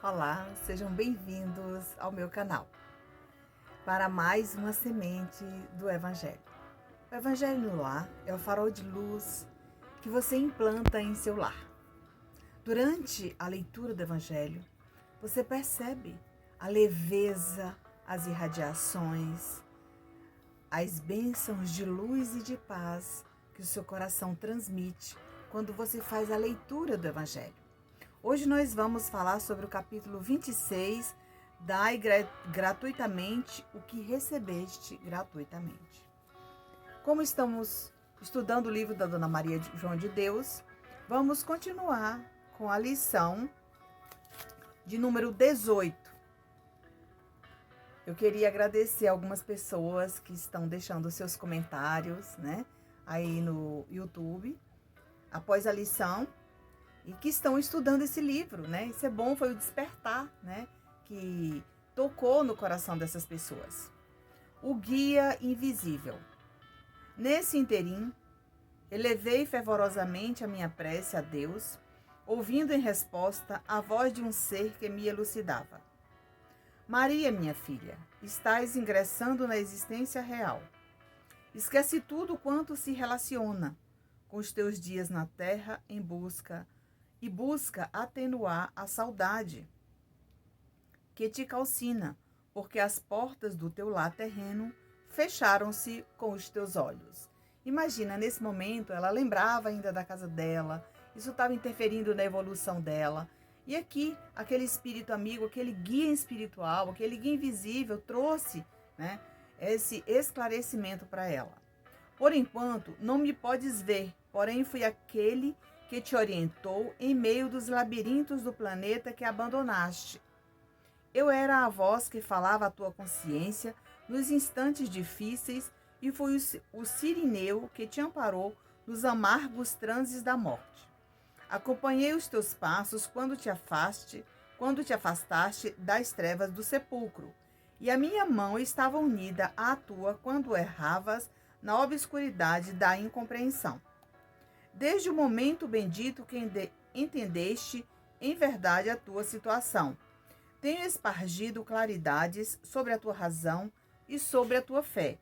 Olá, sejam bem-vindos ao meu canal para mais uma semente do Evangelho. O Evangelho no Lar é o farol de luz que você implanta em seu lar. Durante a leitura do Evangelho, você percebe a leveza, as irradiações, as bênçãos de luz e de paz que o seu coração transmite quando você faz a leitura do Evangelho. Hoje nós vamos falar sobre o capítulo 26, Dai gratuitamente o que recebeste gratuitamente. Como estamos estudando o livro da Dona Maria João de Deus, vamos continuar com a lição de número 18. Eu queria agradecer a algumas pessoas que estão deixando seus comentários, aí no YouTube, após a lição, e que estão estudando esse livro, Isso é bom, foi o despertar, que tocou no coração dessas pessoas. O Guia Invisível. Nesse interim, elevei fervorosamente a minha prece a Deus, ouvindo em resposta a voz de um ser que me elucidava. Maria, minha filha, estás ingressando na existência real. Esquece tudo quanto se relaciona com os teus dias na terra busca atenuar a saudade que te calcina, porque as portas do teu lar terreno fecharam-se com os teus olhos. Imagina, nesse momento, ela lembrava ainda da casa dela, isso estava interferindo na evolução dela. E aqui, aquele espírito amigo, aquele guia espiritual, aquele guia invisível, trouxe esse esclarecimento para ela. Por enquanto, não me podes ver, porém fui aquele que te orientou em meio dos labirintos do planeta que abandonaste. Eu era a voz que falava à tua consciência nos instantes difíceis e fui o sirineu que te amparou nos amargos transes da morte. Acompanhei os teus passos quando te afastaste das trevas do sepulcro, e a minha mão estava unida à tua quando erravas na obscuridade da incompreensão. Desde o momento bendito que entendeste em verdade a tua situação, tenho espargido claridades sobre a tua razão e sobre a tua fé.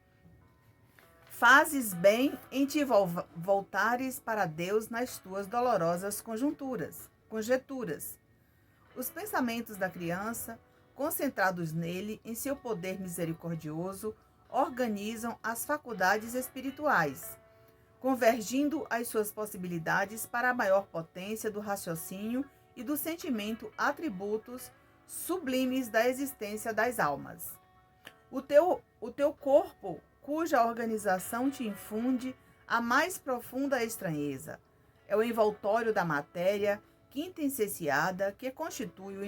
Fazes bem em te voltares para Deus nas tuas dolorosas conjecturas. Os pensamentos da criança, concentrados nele, em seu poder misericordioso, organizam as faculdades espirituais, convergindo as suas possibilidades para a maior potência do raciocínio e do sentimento, atributos sublimes da existência das almas. O teu corpo, cuja organização te infunde a mais profunda estranheza, é o envoltório da matéria quintessenciada que constitui o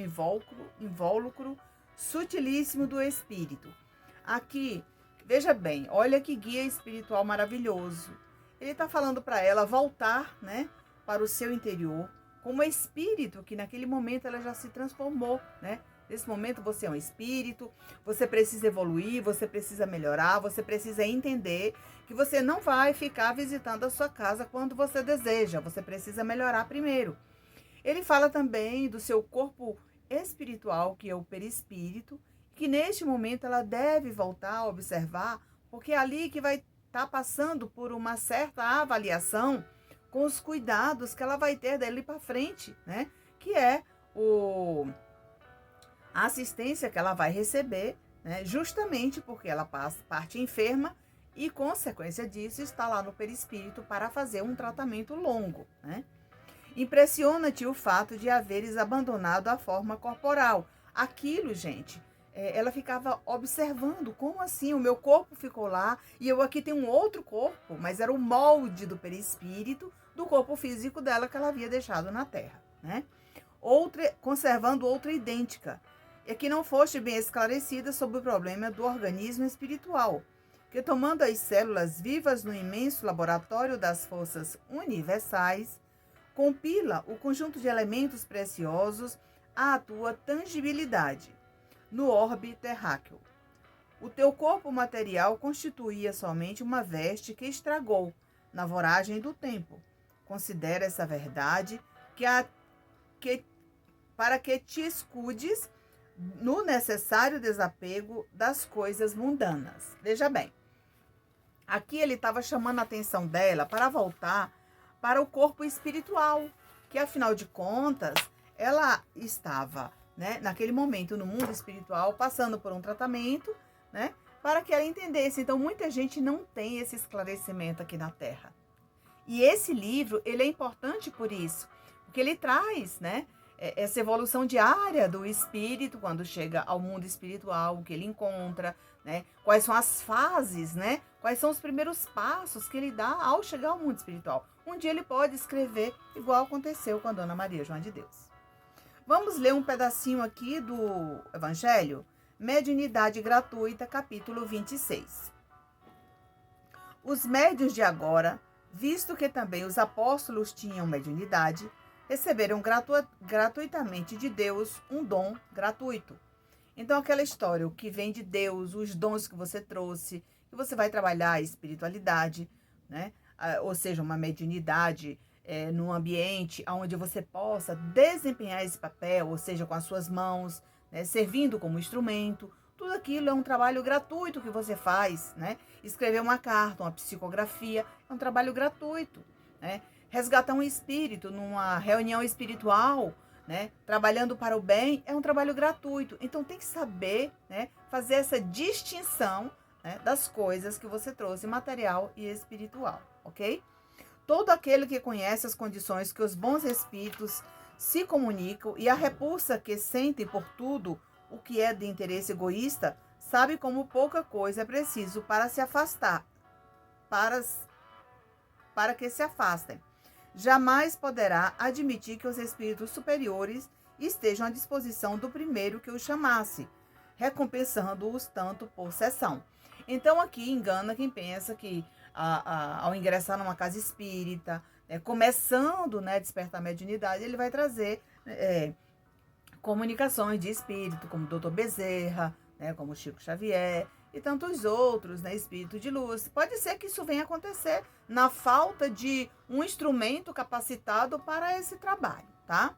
invólucro sutilíssimo do espírito. Aqui, veja bem, olha que guia espiritual maravilhoso. Ele está falando para ela voltar, para o seu interior, como espírito, que naquele momento ela já se transformou, Nesse momento você é um espírito, você precisa evoluir, você precisa melhorar, você precisa entender que você não vai ficar visitando a sua casa quando você deseja, você precisa melhorar primeiro. Ele fala também do seu corpo espiritual, que é o perispírito, que neste momento ela deve voltar a observar, porque é ali que vai estar passando por uma certa avaliação com os cuidados que ela vai ter dali para frente, Que é a assistência que ela vai receber, justamente porque ela parte enferma e, consequência disso, está lá no perispírito para fazer um tratamento longo, Impressiona-te o fato de haveres abandonado a forma corporal. Aquilo, gente, ela ficava observando, como assim? O meu corpo ficou lá e eu aqui tenho um outro corpo, mas era o molde do perispírito do corpo físico dela que ela havia deixado na Terra, conservando outra idêntica, e que não foste bem esclarecida sobre o problema do organismo espiritual, que tomando as células vivas no imenso laboratório das forças universais, compila o conjunto de elementos preciosos à tua tangibilidade, no orbe terráqueo. O teu corpo material constituía somente uma veste que estragou na voragem do tempo. Considera essa verdade que para que te escudes no necessário desapego das coisas mundanas. Veja bem, aqui ele estava chamando a atenção dela para voltar para o corpo espiritual, que afinal de contas, ela estava, né, naquele momento no mundo espiritual, passando por um tratamento, né, para que ela entendesse. Então, muita gente não tem esse esclarecimento aqui na Terra. E esse livro, ele é importante por isso, porque ele traz, né, essa evolução diária do espírito quando chega ao mundo espiritual, o que ele encontra, né, quais são as fases, né, quais são os primeiros passos que ele dá ao chegar ao mundo espiritual. Um dia ele pode escrever igual aconteceu com a Dona Maria João de Deus. Vamos ler um pedacinho aqui do Evangelho? Mediunidade gratuita, capítulo 26. Os médiuns de agora, visto que também os apóstolos tinham mediunidade, receberam gratuitamente de Deus um dom gratuito. Então, aquela história, o que vem de Deus, os dons que você trouxe, que você vai trabalhar a espiritualidade, né? Ou seja, uma mediunidade num ambiente onde você possa desempenhar esse papel, ou seja, com as suas mãos, né? Servindo como instrumento. Tudo aquilo é um trabalho gratuito que você faz, né? Escrever uma carta, uma psicografia, é um trabalho gratuito, né? Resgatar um espírito numa reunião espiritual, né, trabalhando para o bem, é um trabalho gratuito. Então tem que saber, né, fazer essa distinção, né, das coisas que você trouxe, material e espiritual, ok? Todo aquele que conhece as condições que os bons espíritos se comunicam e a repulsa que sentem por tudo o que é de interesse egoísta, sabe como pouca coisa é preciso para se afastar, para que se afastem. Jamais poderá admitir que os espíritos superiores estejam à disposição do primeiro que os chamasse, recompensando-os tanto por sessão. Então aqui engana quem pensa que ao ingressar numa casa espírita, começando, né, a despertar a mediunidade, ele vai trazer comunicações de espírito, como o Dr. Bezerra, né, como Chico Xavier e tantos outros, né, espírito de luz. Pode ser que isso venha acontecer na falta de um instrumento capacitado para esse trabalho, tá?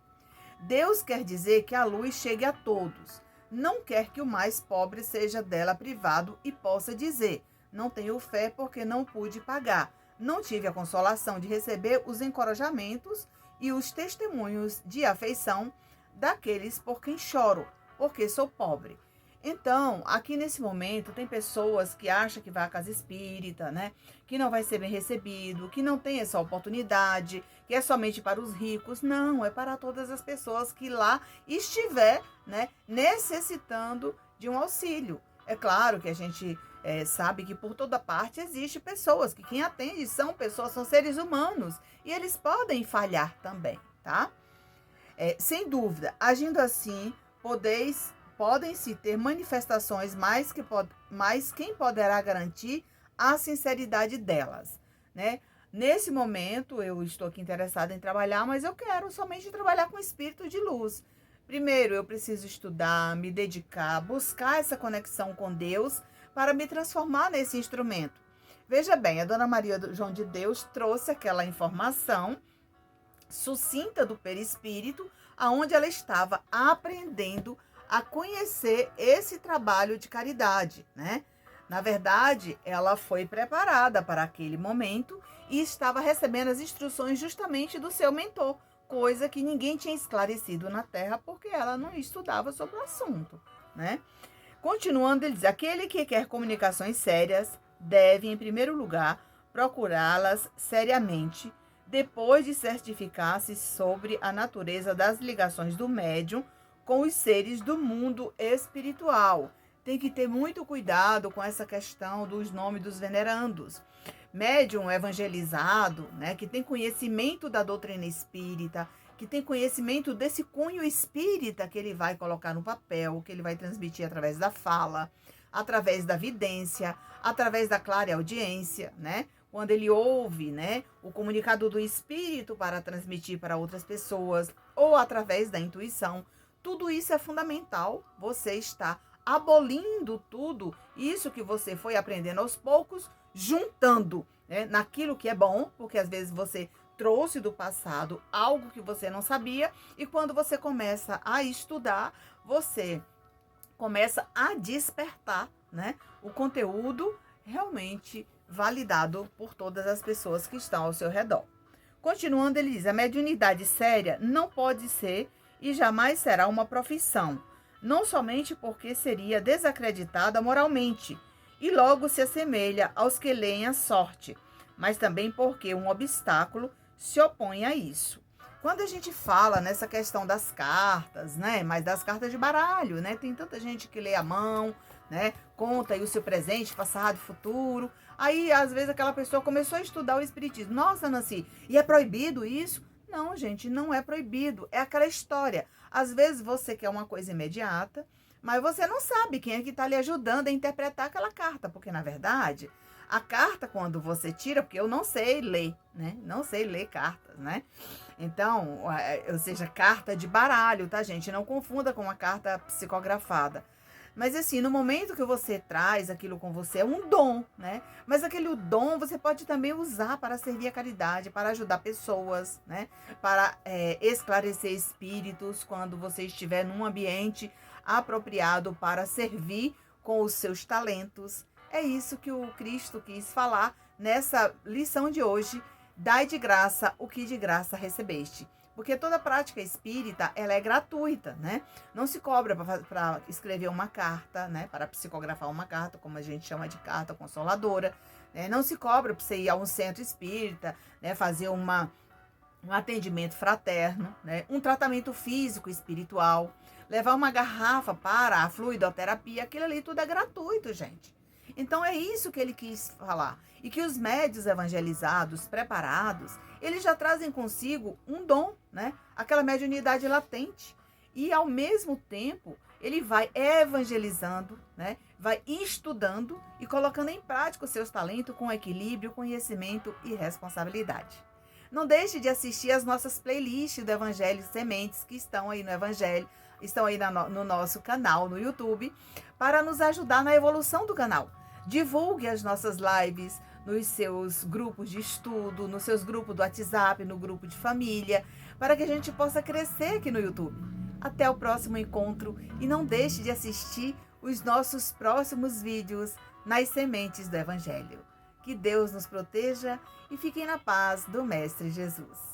Deus quer dizer que a luz chegue a todos. Não quer que o mais pobre seja dela privado e possa dizer: não tenho fé porque não pude pagar. Não tive a consolação de receber os encorajamentos e os testemunhos de afeição daqueles por quem choro, porque sou pobre. Então, aqui nesse momento, tem pessoas que acham que vai à casa espírita, né? Que não vai ser bem recebido, que não tem essa oportunidade, que é somente para os ricos. Não, é para todas as pessoas que lá estiver, né, necessitando de um auxílio. É claro que a gente sabe que por toda parte existe pessoas, que quem atende são pessoas, são seres humanos. E eles podem falhar também, tá? Sem dúvida, agindo assim, podem-se ter manifestações, mas quem poderá garantir a sinceridade delas, né? Nesse momento, eu estou aqui interessada em trabalhar, mas eu quero somente trabalhar com espírito de luz. Primeiro, eu preciso estudar, me dedicar, buscar essa conexão com Deus para me transformar nesse instrumento. Veja bem, a Dona Maria João de Deus trouxe aquela informação sucinta do perispírito, aonde ela estava aprendendo a conhecer esse trabalho de caridade, né? Na verdade, ela foi preparada para aquele momento e estava recebendo as instruções justamente do seu mentor, coisa que ninguém tinha esclarecido na Terra porque ela não estudava sobre o assunto, né? Continuando, ele diz: aquele que quer comunicações sérias deve, em primeiro lugar, procurá-las seriamente, depois de certificar-se sobre a natureza das ligações do médium com os seres do mundo espiritual. Tem que ter muito cuidado com essa questão dos nomes dos venerandos. Médium evangelizado, né, que tem conhecimento da doutrina espírita, que tem conhecimento desse cunho espírita que ele vai colocar no papel, que ele vai transmitir através da fala, através da vidência, através da clareaudiência, né? Quando ele ouve, né, o comunicado do espírito para transmitir para outras pessoas, ou através da intuição. Tudo isso é fundamental. Você está abolindo tudo isso que você foi aprendendo aos poucos, juntando, né, naquilo que é bom, porque às vezes você trouxe do passado algo que você não sabia, e quando você começa a estudar, você começa a despertar, né, o conteúdo realmente validado por todas as pessoas que estão ao seu redor. Continuando, ele diz: a mediunidade séria não pode ser e jamais será uma profissão, não somente porque seria desacreditada moralmente e logo se assemelha aos que leem a sorte, mas também porque um obstáculo se opõe a isso. Quando a gente fala nessa questão das cartas, né, mas das cartas de baralho, né, tem tanta gente que lê a mão, né, conta aí o seu presente, passado, futuro. Aí, às vezes, aquela pessoa começou a estudar o espiritismo. Nossa, Nancy, e é proibido isso? Não, gente, não é proibido. É aquela história. Às vezes você quer uma coisa imediata, mas você não sabe quem é que está lhe ajudando a interpretar aquela carta, porque, na verdade, a carta, quando você tira, porque eu não sei ler, né? Não sei ler cartas, né? Então, ou seja, carta de baralho, tá, gente? Não confunda com uma carta psicografada. Mas assim, no momento que você traz aquilo com você, é um dom, né? Mas aquele dom você pode também usar para servir a caridade, para ajudar pessoas, né? Para esclarecer espíritos quando você estiver num ambiente apropriado para servir com os seus talentos. É isso que o Cristo quis falar nessa lição de hoje. Dai de graça o que de graça recebeste. Porque toda prática espírita, ela é gratuita, né? Não se cobra para escrever uma carta, né? Para psicografar uma carta, como a gente chama de carta consoladora, né? Não se cobra para você ir a um centro espírita, né? Fazer um atendimento fraterno, né? Um tratamento físico e espiritual, levar uma garrafa para a fluidoterapia, aquilo ali tudo é gratuito, gente. Então é isso que ele quis falar. E que os médios evangelizados, preparados, eles já trazem consigo um dom, né? Aquela mediunidade latente. E ao mesmo tempo, ele vai evangelizando, né? Vai estudando e colocando em prática os seus talentos com equilíbrio, conhecimento e responsabilidade. Não deixe de assistir as nossas playlists do Evangelho Sementes, que estão aí no Evangelho, estão aí no nosso canal no YouTube, para nos ajudar na evolução do canal. Divulgue as nossas lives nos seus grupos de estudo, nos seus grupos do WhatsApp, no grupo de família, para que a gente possa crescer aqui no YouTube. Até o próximo encontro e não deixe de assistir os nossos próximos vídeos nas sementes do Evangelho. Que Deus nos proteja e fiquem na paz do Mestre Jesus.